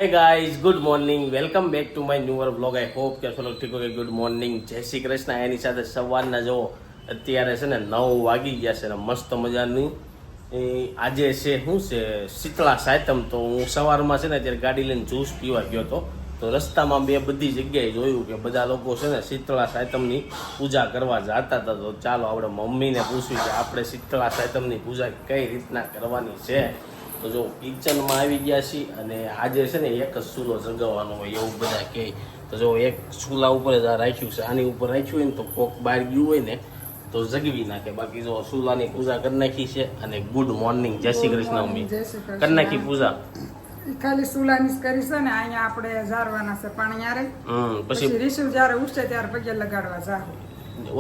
Hey guys, good morning, welcome back to my new vlog. I hope કે છો ઠીક હો. ગુડ મોર્નિંગ, જય શ્રી કૃષ્ણ. એની સાથે સવારના જો અત્યારે છે ને 9 વાગી ગયા છે ને મસ્ત મજાની આજે છે શું છે શીતળા સાતમ. તો હું સવારમાં છે ને અત્યારે ગાડી લઈને જ્યુસ પીવા ગયો હતો. તો રસ્તામાં બે બધી જગ્યાએ જોયું કે બધા લોકો છે ને શીતળા સાતમની પૂજા કરવા જતા હતા. તો ચાલો આપણે મમ્મીને પૂછ્યું કે આપણે શીતળા સાતમની પૂજા કઈ રીતના કરવાની છે. તો જો કિચનમાં આવી ગયા છીએ અને આજે છે ને એક જ ચૂલો જગાવવાનો હોય એવું બધા કહે. તો જો એક ચૂલા ઉપર જ આ રાખ્યું છે, આની ઉપર રાખ્યું હોય ને તો કોક બહાર ગયું હોય ને તો જગવી નાખે. બાકી જો ચૂલાની પૂજા કરી નાખી છે. અને ગુડ મોર્નિંગ, જય શ્રી કૃષ્ણ મમ્મી. કરી નાખી પૂજા ખાલી સુલાની કરી છે ને અહીંયા આપણે ઝારવાના છે પાણી યારે. પછી રીસુ જ્યારે ઉઠશે ત્યારે પગે લગાડવા જાહું.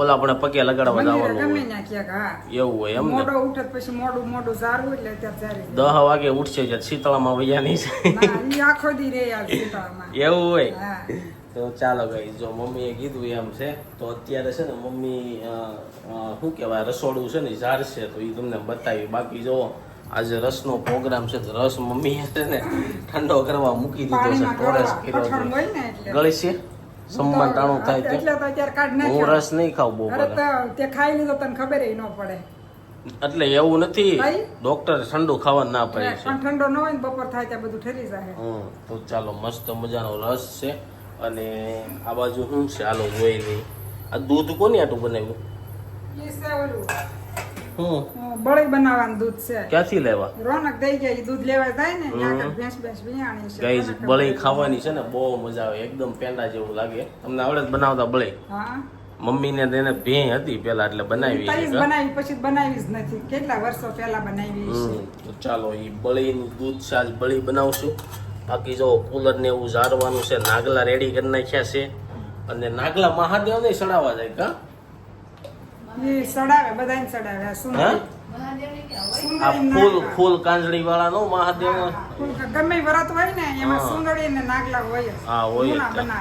ઓલા આપણે પગે લગાડવા જવાનું ગમે ના ક્યાંક. હા, એવું હોય એમ. મોડો ઉઠે પછી મોડું ઝારવું એટલે ત્યારે 10 વાગે ઉઠશે જ શીતળામાં વૈયાની છે. ઈ આખો દી રે યાર શીતળામાં. એવું હોય. હા, તો ચાલો ગાઈસ, જો મમ્મીએ કીધું એમ છે તો અત્યારે છે ને મમ્મી શું કહેવાય રસોડું છે ને ઝાર છે તો એ તમને બતાવી. બાકી જો આજે રસનો પ્રોગ્રામ છે તો રસ મમ્મીએ છે ને ઠંડો કરવા મૂકી દીધો છે. ટોરેસ કર્યો છે ગળી છે સમ્માન ટાણું થાય એટલે તો અત્યારે કાઢ હું નાખ્યો. રસ નહીં ખાવ બહુ અરે તો તે ખાઈ લીધો તને ખબર ન પડે. એટલે એવું નથી, ભાઈ? ડોક્ટર ઠંડુ ખાવાનું ના પાડે છે. પણ ઠંડો ન હોય ને બપોર થાય ત્યાં બધું ઠરી જાય. તો ચાલો મસ્ત મજાનો રસ છે. અને આ બાજુ શું છે હાલો જોઈ લઈ. આ દૂધ કોની આટું બનાવ્યું? ઈ છે ઓલું બળી બનાવવાનું દૂધ છે. ક્યાંથી લેવા? રોનક દઈ જાય ઈ દૂધ લેવા જાય ને ત્યાં ભેંસ વિયાણી છે. ગાઈસ, બળી ખાવાની છે ને બહુ મજા આવે, એકદમ પેંડા જેવું લાગે. તમને આવડે જ બનાવતા બળી? હા, મમ્મીને તેને ભેં હતી પેલા એટલે બનાવી છે. બનાવી પછી બનાવી જ નથી, કેટલા વર્ષો પહેલા બનાવી છે. તો ચાલો એ બળીનું દૂધ છે આજ બળી બનાવશું. બાકી જો કુલર ને એવું ઝારવાનું છે. નાગલા રેડી કરી નાખ્યા છે. અને નાગલા મહાદેવ ને સડાવવા જાય કા? ઈ સડાવે, બધાને સડાવે. આ સુંદરી આ ફૂલ કાંજળી વાળા નો મહાદેવ ગમે વ્રત હોય ને એમાં સુંદરી ને નાગલા હોય. હા હોય,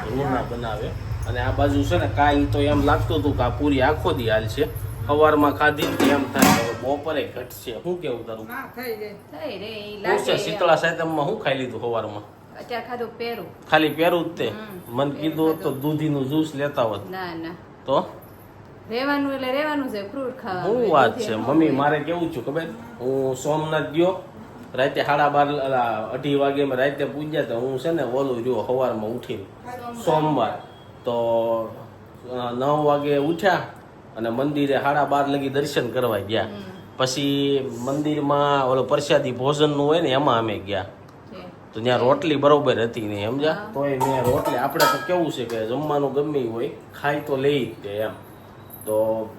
રૂના બનાવે. અને આ બાજુ છે ને કાલ તો એમ લાગતું હતું કે આ પૂરી આખો દી હાલ છે. સવારમાં ખાધી એમ થાય બપોરે ઘટશે. શું કેવું તારું? ના થઈ જાય. શું છે શીતળા સાતમમાં શું ખાઈ લીધું સવારમાં? અત્યારે ખાધું પેરું. ખાલી પેરું જ તે? મને કીધું તો દૂધીનું જ્યુસ લેતા હોત. ના ના, તો રેવાનું એટલે રેવાનું છે, ફ્રૂટ ખાવાનું. શું વાત છે મમ્મી. મારે કેવું છું ખબર, હું સોમનાથ ગયો રાતે 12:30 વાગે રાતે પૂજ્યા તો હું છે ને ઓલું રહ્યો સવારમાં ઉઠીને સોમવાર તો 9 વાગે ઉઠ્યા અને મંદિરે 12:30 લગી દર્શન કરવા ગયા. પછી મંદિરમાં ઓલો પ્રસાદી ભોજનનું હોય ને એમાં અમે ગયા. તો ત્યાં રોટલી બરોબર હતી નહીં સમજ્યા. તોય મેં રોટલી, આપણે તો કેવું છે કે જમવાનું ગમે હોય ખાઈ તો લઈ જ એમ. તો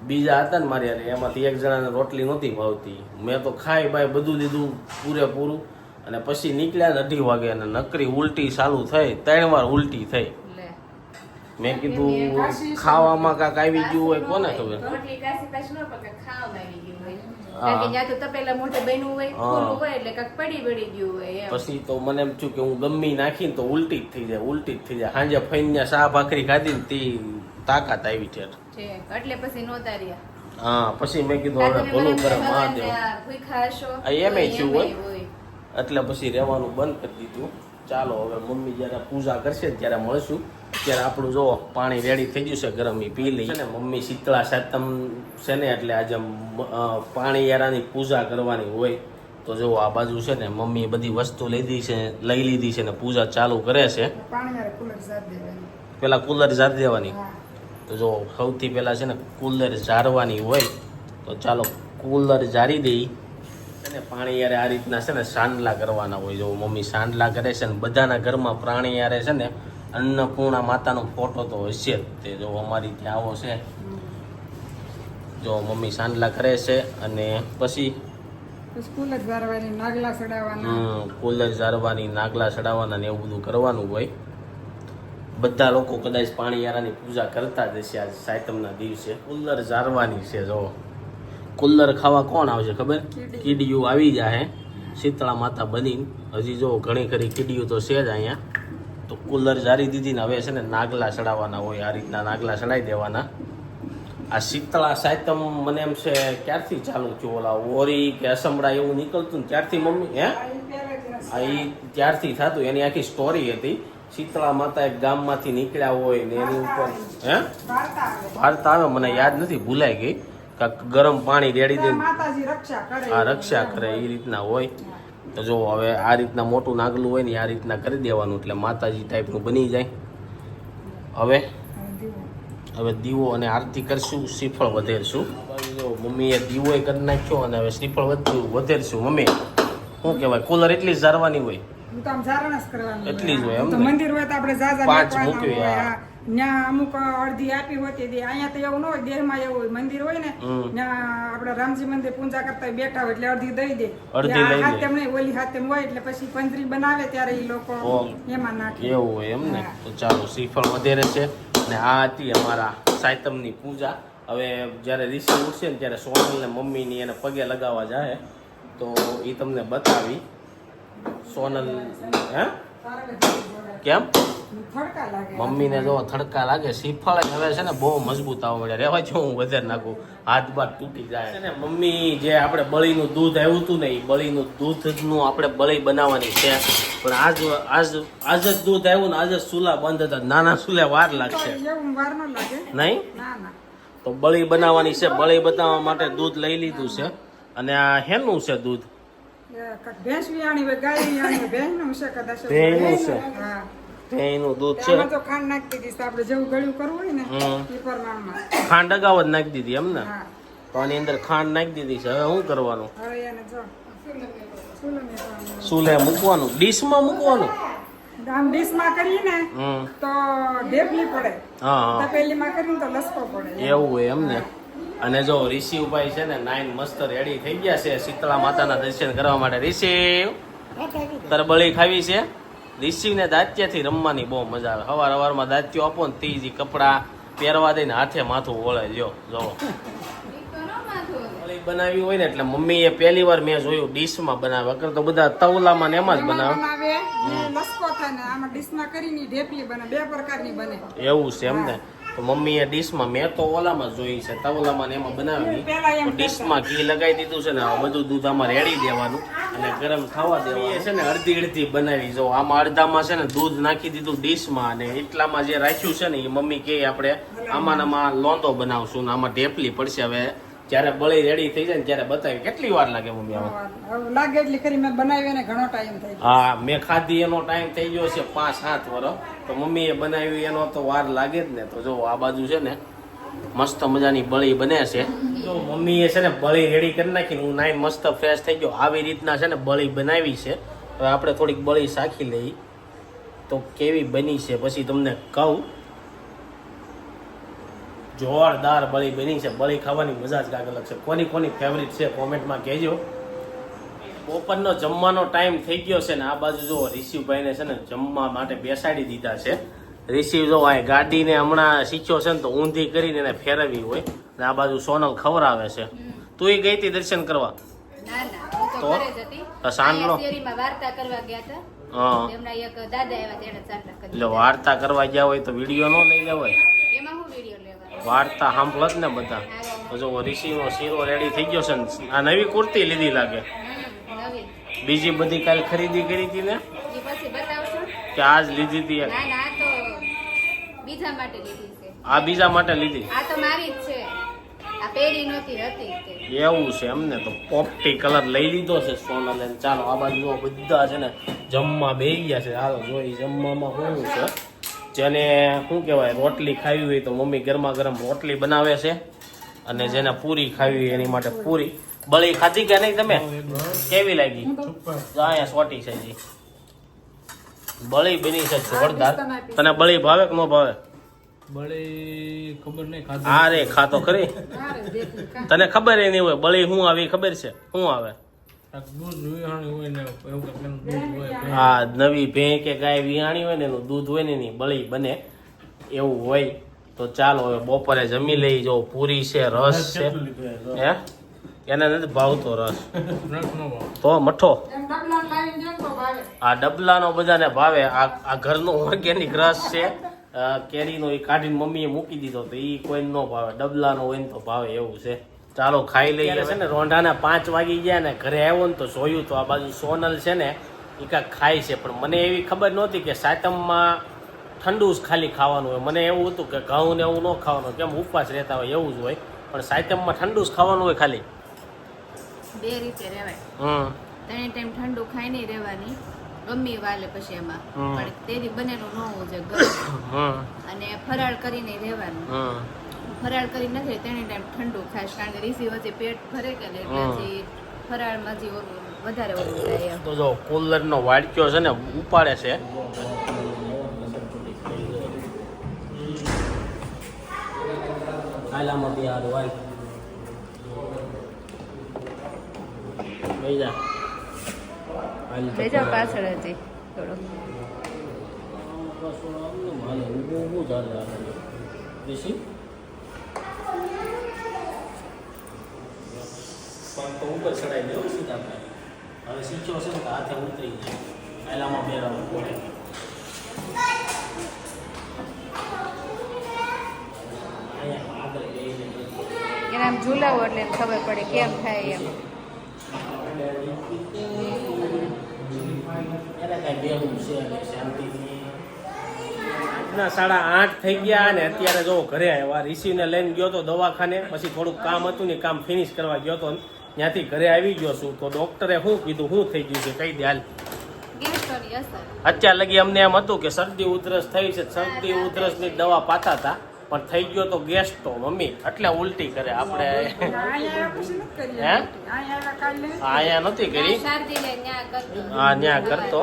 બીજા હતા ને મારી યાર એમાંથી એક જણાને રોટલી નહોતી ભાવતી. મેં તો ખાઈ બાય બધું લીધું પૂરેપૂરું. અને પછી નીકળ્યા ને 2:30 વાગે અને નકરી ઉલટી ચાલુ થઈ, 3 વાર ઉલટી થઈ. મેં કીધું ખાવામાં કાંક આવી ગયું હોય કોને ખબર. રોટલી કાસી પાછી ન પકે, ખાવામાં આવી ગયું હોય. કારણ કે જ્યાં તો તપેલા મોઢે બન્યું હોય, ખોલું હોય એટલે કાંક પડી ગયું હોય એમ. પછી તો મને એમ થયું કે હું ગમી નાખીને તો ઉલટી જ થઈ જાય. સાંજે ફઈને શા ભાખરી ખાધી ને તે તાકાત આવી છે. એટલે પછી નહોતા રહ્યા. હા, પછી મેં કીધું હવે ભલું કરે મહાદેવ. એમે થયું હોય એટલે પછી રહેવાનું બંધ કરી દીધું. ચાલો હવે મમ્મી જયારે પૂજા કરશે ત્યારે મળશું. ત્યારે આપણું જો પાણી રેડી થઈ ગયું છે ગરમ, એ પી લઈ ને. મમ્મી શીતળા સાતમ છે ને એટલે આજે પાણી યારાની પૂજા કરવાની હોય. તો જો આ બાજુ છે ને મમ્મી બધી વસ્તુ લઈ લીધી છે ને પૂજા ચાલુ કરે છે. પેલા કુલર ઝાર દેવાની. તો જો સૌથી પહેલા છે ને કુલર ઝારવાની હોય. તો ચાલો કુલર ઝારી દઈ અને પાણી યારે આ રીતના છે ને સાંડલા કરવાના હોય. જો મમ્મી સાંડલા કરે છે ને બધાના ઘરમાં પ્રાણી યારે છે ને અન્નપૂર્ણા માતાનો ફોટો તો હશે જ. તે જો અમારી ત્યાં આવો છે. જો મમ્મી સાંડલા કરે છે અને પછી કુલર ઝારવાની, નાગલા સડાવવાના. કુલર ઝારવાની, નાગલા સડાવવાના ને એવું બધું કરવાનું હોય. બધા લોકો કદાચ પાણી યારાની પૂજા કરતા જ હશે આજ સાતમના દિવસે. કુલર ઝારવાની છે. જો કુલર ખાવા કોણ આવશે ખબર? કીડીયું આવી જાય શીતળા માતા બની. હજી જો ઘણી ખરી કીડીયું તો છે જ અહીંયા. તો કુલર ઝારી દીધી ને હવે છે ને નાગલા ચડાવવાના હોય. આ રીતના નાગલા ચડાવી દેવાના. આ શીતળા સાતમ મને એમ છે ક્યારથી ચાલુ થયું? ઓલા ઓરી કે અસમડા એવું નીકળતું ને ત્યારથી મમ્મી? હે આ ઈ ત્યારથી થતું, એની આખી સ્ટોરી હતી. શીતળા માતા એક ગામમાંથી નીકળ્યા હોય ને એની ઉપર વાર્તા આવે, મને યાદ નથી, ભૂલાઈ ગઈ. કાંક ગરમ પાણી રેડી દે, માતાજી રક્ષા કરે, આ રક્ષા કરે એ રીતના હોય. તો જો હવે આ રીતના મોટું નાગલું હોય ને આ રીતના કરી દેવાનું એટલે માતાજી ટાઈપનું બની જાય. હવે દીવો અને આરતી કરશું, શ્રીફળ વધેરશું. જો મમ્મીએ દીવો કરી નાખ્યો અને હવે શ્રીફળ વધેરશું. મમ્મી શું કહેવાય, કુલર એટલી જ ઝારવાની હોય, એટલી જ હોય એમ ને? મંદિર હોય તો આપણે ઝાઝા 5 મૂકવી. ત્યાં અમુક અડધી આપી હોતી હતી, અહીંયા તો એવું ન હોય, દેહમાં એવું હોય. મંદિર હોય ને ત્યાં આપણે રામજી મંદિર પૂજા કરતા બેઠા હોય એટલે અડધી દઈ દે, અડધી લઈ લે. હાથેમ નહીં, ઓલી હાથેમ હોય એટલે પછી પંજરી બનાવે ત્યારે એ લોકો એમાં નાખે. એવું હોય એમ ને? તો ચાલો, શ્રીફળ વધેરે છે અને આ હતી અમારા સાયતમની પૂજા. હવે જ્યારે ઋષિ ઉઠશે ને ત્યારે સોનલ ને મમ્મીની એને પગે લગાવવા જાય તો એ તમને બતાવી. સોનલ હે કેમ મમ્મીને જો થડકા લાગે, શ્રીફળ હવે છે ને બહુ મજબૂત આવવા મળે. રહેવા જો હું વધારે નાખું, હાથ બાદ તૂટી જાય છે ને. મમ્મી જે આપણે બળીનું દૂધ આવ્યું હતું ને એ બળીનું દૂધનું આપણે બળી બનાવવાની છે, પણ આજ જ દૂધ આવ્યું ને આજ જ ચૂલા બંધ હતા. નાના ચૂલે વાર લાગશે નહીં? તો બળી બનાવવાની છે. બળી બનાવવા માટે દૂધ લઈ લીધું છે. અને આ હેનું છે દૂધ? ભેંસ વિયાણી હોય, ગાય વિયાણી હોય, ભેંસનું છે કદાચ. ભેંસનું છે. ભેંસનું દૂધ છે. તો ખાંડ નાખી દીધી, આપણે જેવું ગળ્યું કરવું હોય ને એ પ્રમાણમાં ખાંડ અગાઉ જ નાખી દીધી એમ ને? તો આની અંદર ખાંડ નાખી દીધી છે. હવે શું કરવાનું? હવે એને જો ચૂલે મૂકવાનું, ડીશમાં મૂકવાનું. આમ ડીશમાં કરીને તો ઢેપલી પડે, હા, તપેલીમાં કરીને તો લસકો પડે. એવું હોય એમ ને? અને જો ઋષિભાઈ છે ને નાઈન મસ્ત રેડી થઈ ગયા છે શીતળા માતાના દર્શન કરવા માટે. ઋષિ તારે બળી ખાવી છે? ઋષિને દાંતિયાથી રમવાની બહુ મજા આવે. સવારમાં દાંતિયો આપો ને તીજી કપડા પહેરવા દઈને હાથે માથું વળે. જો બળી બનાવી હોય ને એટલે મમ્મીએ પહેલી વાર મેં જોયું ડીશમાં બનાવે. અગર તો બધા તવલામાં ને એમાં જ બનાવે. લસકો થાય ને આમાં ડીશમાં કરીને ઢેપલી બને, બે પ્રકારની બને. એવું છે એમ ને? તો મમ્મીએ ડીશમાં, મેં તો ઓલામાં જોઈ છે તવલામાં ને એમાં બનાવી. તો ડીશમાં ઘી લગાવી દીધું છે ને બધું દૂધ આમાં રેડી દેવાનું અને ગરમ થવા દેવાનું. એ છે ને અડધી બનાવી. જો આમાં અડધામાં છે ને દૂધ નાખી દીધું ડીશમાં અને એટલામાં જે રાખ્યું છે ને એ મમ્મી કે આપણે આમાં લોંદો બનાવશું ને આમાં ઢેપલી પડશે. હવે જ્યારે બળી રેડી થઈ જાય ને ત્યારે બતાવી. કેટલી વાર લાગે મમ્મી આમાં? લાગે એટલી કરી મેં બનાવી ને ઘણો ટાઈમ થઈ ગયો. હા, મેં ખાધી એનો ટાઈમ થઈ ગયો છે 5-7 વર્ષ. તો મમ્મીએ બનાવી એનો તો વાર લાગે જ ને. તો જો આ બાજુ છે ને મસ્ત મજાની બળી બને છે. જો મમ્મીએ છે ને બળી રેડી કરી નાખીને હું નાઈ મસ્ત ફ્રેશ થઈ ગયો. આવી રીતના છે ને બળી બનાવી છે. હવે આપણે થોડીક બળી શાખી લઈ તો કેવી બની છે પછી તમને કહું. જોરદાર બળી બની છે. બળી ખાવાની મજા જ કાંઈક અલગ છે. કોની ફેવરિટ છે કોમેન્ટમાં કહેજો. બપોરનો જમવાનો ટાઈમ થઈ ગયો છે ને આ બાજુ જો ઋષિભાઈને છે ને જમવા માટે બેસાડી દીધા છે. ઋષિ જો આ ગાડીને હમણાં શીખ્યો છે ને તો ઊંધી કરીને એને ફેરવી હોય ને આ બાજુ સોનલ ખવડાવે છે. તું એ ગઈ હતી દર્શન કરવા? તો સાંજનો વાર્તા કરવા ગયા હતા. હા, એમના એક દાદા આવ્યા તેણે ચાંદલા કરી. એટલે વાર્તા કરવા ગયા હોય તો વિડીયો ન લઈ લેવાય? એમાં હું વિડીયો લેવાનો? વાર્તા સાંભળત ને બધા. તો જો ઋષિનો શીરો રેડી થઈ ગયો છે ને આ નવી કુર્તી લીધી લાગે. બીજી બધી કાલ ખરીદી કરી હતી ને? એ પછી બતાવશો કે આજ લીધી હતી? ના ના, તો બીજા માટે લીધી છે. આ બીજા માટે લીધી? આ તો મારી જ છે. આ પહેરી નહોતી હતી તે. એવું છે એમને? તો પોપટી કલર લઈ લીધો છે સોનલે. ચાલો આ બાજુ બધા છે ને જમવા બેસી ગયા છે. હાલો જોઈ જમવામાં શું છે. જેને શું કહેવાય રોટલી ખાવી હોય તો મમ્મી ગરમા ગરમ રોટલી બનાવે છે અને જેને પૂરી ખાવી હોય એની માટે પૂરી. બળી ખાધી કે નહીં તમે? કેવી લાગી? અહીંયા સોટી છે જી. બળી બની છે જોરદાર. તને બળી ભાવે કે ન ભાવે? બળી ખબર નહીં ખાધી. અરે ખાતો ખરી. તને ખબર એ નહીં હોય બળી શું આવી ખબર છે? શું આવે? દૂધ વિહાણી હોય ને એવું કંઈક એનું દૂધ હોય. હા, નવી ભેં કે ગાય વિહાણી હોય ને એનું દૂધ હોય ને એની બળી બને એવું હોય. તો ચાલો હવે બપોરે જમી લઈ. જો પૂરી છે, રસ છે. હે એને નથી ભાવતો રસ તો મઠો. આ ડબલાનો બધાને ભાવે. આ ઘરનો ઓર્ગેનિક રસ છે કેરીનો, એ કાઢીને મમ્મીએ મૂકી દીધો તો એ કોઈ ન ભાવે. ડબલાનો હોય ને તો ભાવે એવું છે. ચાલો ખાઈ લઈએ. છે ને રોંઢાના 5 વાગી ગયા ને ઘરે આવ્યો ને તો જોયું તો આ બાજુ સોનલ છે ને એ કાંઈક ખાય છે, પણ મને એવી ખબર નહોતી કે સાતમમાં ઠંડુ જ ખાલી ખાવાનું હોય. મને એવું હતું કે ઘઉં ને એવું ન ખાવાનું, કેમ ઉપવાસ રહેતા હોય એવું જ હોય, પણ સાતમમાં ઠંડુ જ ખાવાનું હોય ખાલી. બે રીતે રહેવાય. હમ 3 ટાઈમ ઠંડુ ખાઈને રહેવાની, ગમે વાલે પછી એમાં પણ તેથી બનેલું ન હોવું જોઈએ ગરમ. અને ફરાળ કરીને રહેવાનું. ફરાળ કરી નથી 3 ટાઈમ ઠંડુ ખાસ, કારણ કે ઋષિ વચ્ચે પેટ ભરે કે ને એટલે પછી ફરાળમાં જે ઓલું વધારે ઓલું થાય એમ. તો જો કુલરનો વાડક્યો છે ને ઉપાડે છે. આલામાં બી આ વાલ બેજા બેજા પાછળ હતી થોડો. પંખો ઉપર ચડાવી દેવો સીધા ભાઈ. હવે સીચો છે ને હાથે ઉતરી જાય, આલામાં બેરાવું પડે. અહીંયા આગળ જઈને એને આમ ઝુલાવો એટલે એને ખબર પડે કેમ થાય એમ. એને કાંઈ બેહવું છે નહીં, શાંતિથી. ના 8:30 થઈ ગયા અને અત્યારે જો ઘરે આવ્યા. ઋષિને લઈને ગયો તો દવાખાને, પછી થોડુંક કામ હતું ને કામ ફિનિશ કરવા ગયો તો ત્યાંથી ઘરે આવી ગયો છું. તો ડોક્ટરે શું કીધું, શું થઈ ગયું છે કઈ દે હાલ. ગેસની અસર. અત્યાર લગી અમને એમ હતું કે શરદી ઉધરસ થઈ છે, શરદી ઉધરસની દવા પાતા હતા, પણ થઈ ગયો તો ગેસ તો મમ્મી એટલે ઉલટી કરે આપણે. હે અહીંયા નથી કરી, શરદીને ન્યા કરતો. હા ત્યાં કરતો.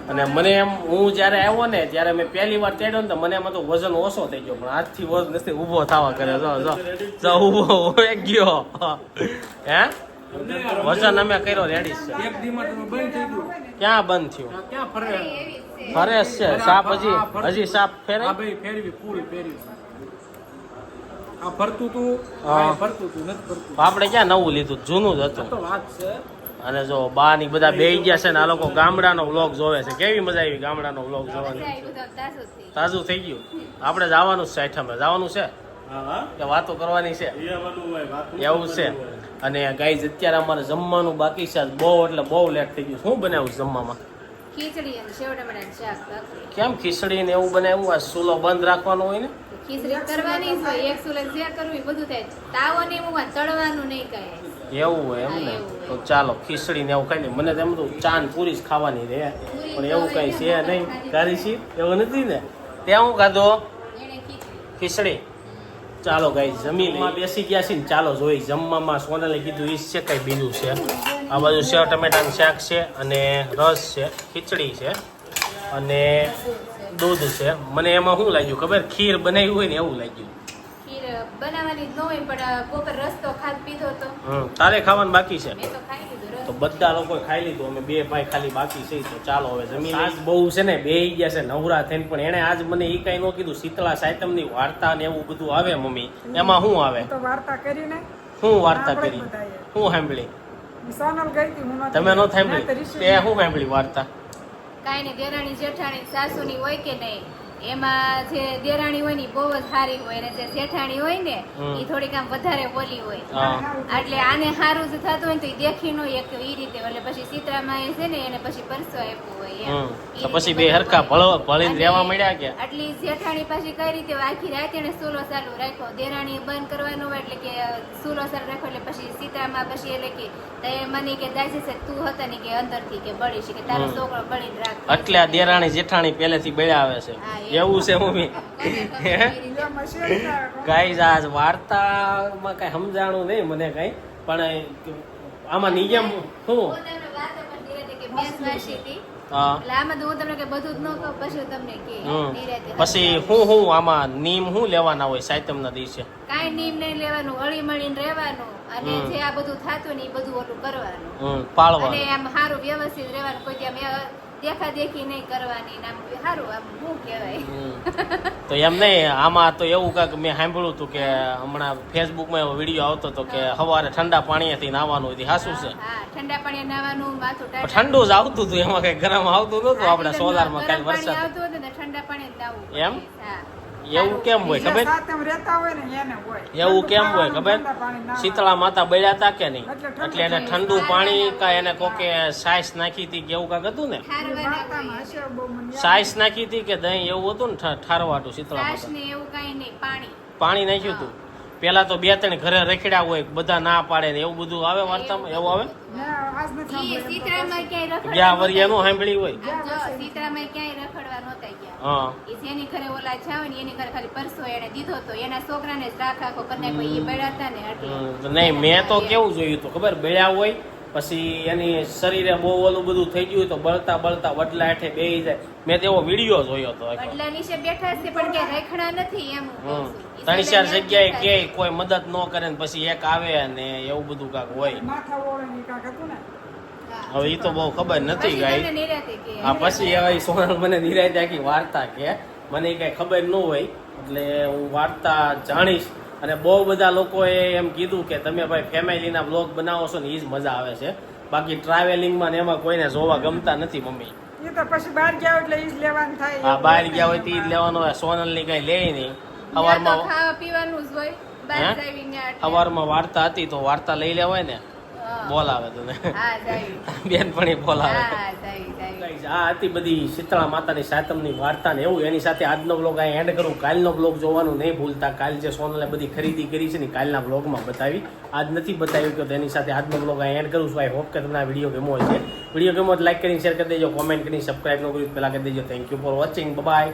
અને મને એમ, હું જ્યારે આવ્યો ને ત્યારે મેં પહેલી વાર ચડ્યો ને તો મને એમ હતું વજન ઓછો થઈ ગયો, પણ આજથી વજન નથી, ઊભો થવા કરે. જો ઊભો હોય ગયો. હે વજન અમે કર્યો રેડી છે. એક દીમાં તમે બંધ થઈ ગયું. ક્યાં બંધ થયું? ક્યાં ફરે? ફરેશ છે સાપ, હજી સાપ ફેરે. આ ભાઈ ફેરવી પૂરી ફેરવી. આ ફરતું તું, હા. આ ફરતું તું નથી ફરતું. આપણે ક્યાં નવું લીધું, જૂનું જ હતું. તો વાત છે. અને જો બા ની બધા બેહી ગયા છે ને આ લોકો ગામડાનો વ્લોગ જોવે છે. કેવી મજા આવી ગામડાનો વ્લોગ જોવાની? તાજું થઈ ગયું. આપણે જવાનું છે સાઈઠમે, જવાનું છે કે વાતો કરવાની છે એવું છે. અને ગાઈઝ અત્યારે અમારે જમવાનું બાકી છે, બહુ એટલે બહુ લેટ થઈ ગયું. શું બનાવ્યું છે જમવામાં? ખીચડી અને સેવ ટમેટાનું શાક ભાખરી. કેમ ખીચડી ને એવું બનાવ્યું? આ ચૂલો બંધ રાખવાનો હોય ને? ખીચડી કરવાની જ હોય, એક સુલે જે કરવું એ બધું થાય. તાવો ને એવું તળવાનું નહીં કાંઈ. એવું હોય એમ ને? તો ચાલો ખીચડી ને એવું ખાઈ લે. મને તો એમ તો ચાન પૂરી જ ખાવાની રહે, પણ એવું કઈ છે નહીં. કરી છે એવું નથી ને? ત્યાં હું ખાધો એને ખીચડી. ખીચડી. ચાલો ગાઈસ જમી લઈએ. બેસી ગયા છે ને, ચાલો જોઈ જમવામાં. સોનલે કીધું ઈ છે કઈ બીજું છે. આ બાજુ સેવ ટમેટાનું શાક છે અને રસ છે, ખીચડી છે અને દૂધ છે. મને એમાં શું લાગ્યું ખબર? ખીર બનાવ્યું હોય ને એવું લાગ્યું. ખીર બનાવવાની જ ન હોય, પણ બપોર રસ્તો ખાધ પીધો તો તારે ખાવાનું બાકી છે? મેં તો ખાઈ લીધું રસ. તો બધા લોકોએ ખાઈ લીધું, અમે બે ભાઈ ખાલી બાકી છે. તો ચાલો હવે જમી લઈએ. આજ બહુ છે ને બેહી ગયા છે નવરા થઈને, પણ એને આજ મને એ કઈ ન કીધું. શીતળા સાતમની વાર્તા ને એવું બધું આવે મમ્મી, એમાં શું આવે? તો વાર્તા કરીને શું વાર્તા આપણે કરી? બધાએ. શું સાંભળી? સોનલ ગઈ હતી, હું નહોતી તમે ન ગઈ. સાંભળી? ના, તો ઋષિ તે શું સાંભળી વાર્તા? કાંઈ નહીં, દેરાણી જેઠાણી સાસુની હોય કે નહીં, એમાં જે દેરાણી હોય ને ઈ બહુ જ સારી હોય, અને જે જેઠાણી હોય ને એ થોડીક આમ વધારે બોલી હોય. હા. એટલે આને સારું જ થતું હોય ને તો ઈ દેખી નો એક એ રીતે, એટલે પછી સીતરામાં એ છે ને એને પછી પરસો આપ્યું હોય એમ. તો પછી બે હરખા ભળીને રહેવા મળ્યા કે? આટલી જેઠાણી પાછી કઈ રીતે આખી રાત એને સૂલો ચાલુ રાખ્યો, દેરાણી બંધ કરવાનો હોય એટલે કે સૂલો ચાલુ રાખ્યો. એટલે પછી સીતામાં પછી એટલે કે તે મને કે દાસી છે તું હતા ને કે અંદરથી કે બળી છે કે તારો છોકરો બળીને રાખ. એટલે આ દેરાણી જેઠાણી પહેલેથી બળ્યા આવે છે એવું છે મમ્મી? એમાં શેરી ના ગાઈઝ આજ વાર્તામાં કઈ સમજાણું નહીં મને કઈ, પણ આમાં નિયમ શું? પોતાનો વાતો પણ ધીરે કે બેસવાસી હતી. હા. એટલે આમાં તો હું તમને કે બધું જ ન કહું, પછી તમને કે નિરાંતે પછી હું આમાં નિયમ શું લેવાના હોય સાતમના દિવસે? કાંઈ નિયમ નહીં લેવાનું, હળી મળીને રહેવાનું, અને જે આ બધું થતું ને એ બધું ઓલું કરવાનું, અને પાળવાનું. આમ સારું વ્યવસ્થિત રહેવાનું. કોઈ આમ દેખા દેખી નહીં કરવાની, ને આમ સારું આમ શું કહેવાય. તો એમ નહીં, આમાં તો એવું કાંઈક મેં સાંભળ્યું હતું કે હમણાં ફેસબુકમાં એવો વિડીયો આવતો હતો કે સવારે ઠંડા પાણીથી નાવાનું હતું. સાચું છે? હા, ઠંડા પાણી નાવાનું, માથું પણ ઠંડુ જ આવતું હતું, એમાં કઈ ગરમ આવતું નતું. આપણે સોલારમાં કાલે પાણી વરસાદ આવતું હતું ને ઠંડા પાણી જ નાવું. એમ? હા, એવું કેમ હોય જે ખબર સાતમ રહેતા હોય ને એને હોય એવું ઠંડુ કેમ હોય ખાવાનું, ખબર ઠંડા પાણી ના શીતળા માતા બળ્યા હતા કે નહીં એટલે ઠંડુ એટલે એને ઠંડુ પાણી કા એને કોકે સાઈસ નાખી હતી કે એવું કાંક હતું ને હોય. વાર્તામાં હશે બહુ મને યાદ સાઈસ નાખી હતી કે દહીં એવું હતું ને ઠારવાટું શીતળા છાશ માતા ને એવું કઈ નહીં, પાણી. પાણી નાખ્યું હતું પેલા તો 2-3 ઘરે રખડ્યા હોય બધા ના પાડે ને એવું બધું આવે વાર્તામાં એવું આવે ના, આજ નથી ઈ સાંભળ્યું. શીતળામાં ક્યાંય રખડવા ગયા નહોતા વરિયાનું સાંભળી હોય ગયા. જો શીતળામાં ક્યાંય રખડવા નહોતા ગયા. હા ઈ જેની ઘરે ઓલા જાવ ને એની ઘરે ખાલી પરસો એને દીધો તો એના છોકરાને જ રાખ આખો કરીને કોઈ ઈ બળ્યા હતા ને એટલે નહીં મેં તો કેવું જોયું હતું ખબર બળ્યા હોય પછી એની શરીરે બહુ ઓલું બધું થઈ ગયું તો બળતા બળતા વડલા હેઠે બેહી જાય મેં તેવો વિડીયો જોયો હતો આખો. વડલા નીચે બેઠા છે પણ ક્યાંય રખડા નથી એમ હું કહું છું. ઈ 3-4 સહેલા જગ્યાએ બેઠા કે છે. કોઈ મદદ ન કરે ને પછી એક આવે ને એવું બધું કાંક હોય માથા ઓળે કાંક હતું ને હા. હવે એ તો બહુ ખબર નથી પછી તમને ગાઈ નિરાંતે કે આ પછી હવે સોનલ મને નિરાંતે આખી વાર્તા કે મને કઈ ખબર ન હોય એટલે હું વાર્તા જાણીશ અને બહુ બધા લોકોએ એમ કીધું કે તમે ભાઈ ફેમિલીના બ્લોગ બનાવો છો ને એ જ મજા આવે છે બાકી ટ્રાવેલિંગમાં ને એમાં કોઈને જોવા ગમતા નથી મમ્મી એ તો પછી બહાર ગયા એટલે ઈ જ લેવાનું થાય આ બહાર ગયા હોય તો ઈ જ લેવાનો હોય સોનલની કઈ લે નહીં ત્યાં તો સવારમાં ખાવા પીવાનું જ હોય હે? બહાર જાવી ન્યા એટલે. સવારમાં વાર્તા હતી તો વાર્તા લઈ લેવાય ને હા. બોલાવે તને હા જાવી. બેનપણી બોલાવે હા જાવી જાવી. Guys, આ હતી બધી શીતળા માતાની સાતમની વાર્તા ને એવું એની સાથે આજનો બ્લોગ અહીં એન્ડ કરું કાલનો બ્લોગ જોવાનું નહીં ભૂલતા કાલ જે સોનલે બધી ખરીદી કરી છે ને કાલના બ્લોગમાં બતાવી આજ નથી બતાવ્યું કે તેની સાથે આજનો બ્લોગ અહીં એન્ડ કરું છું આઈ હોપ કે તમને આ વિડીયો ગમ્યો હશે વિડીયો ગમ્યો તો લાઈક કરીને શેર કરી દેજો કોમેન્ટ કરીને સબસ્ક્રાઈબ ન કર્યું પહેલા કરી દેજો thank you for watching bye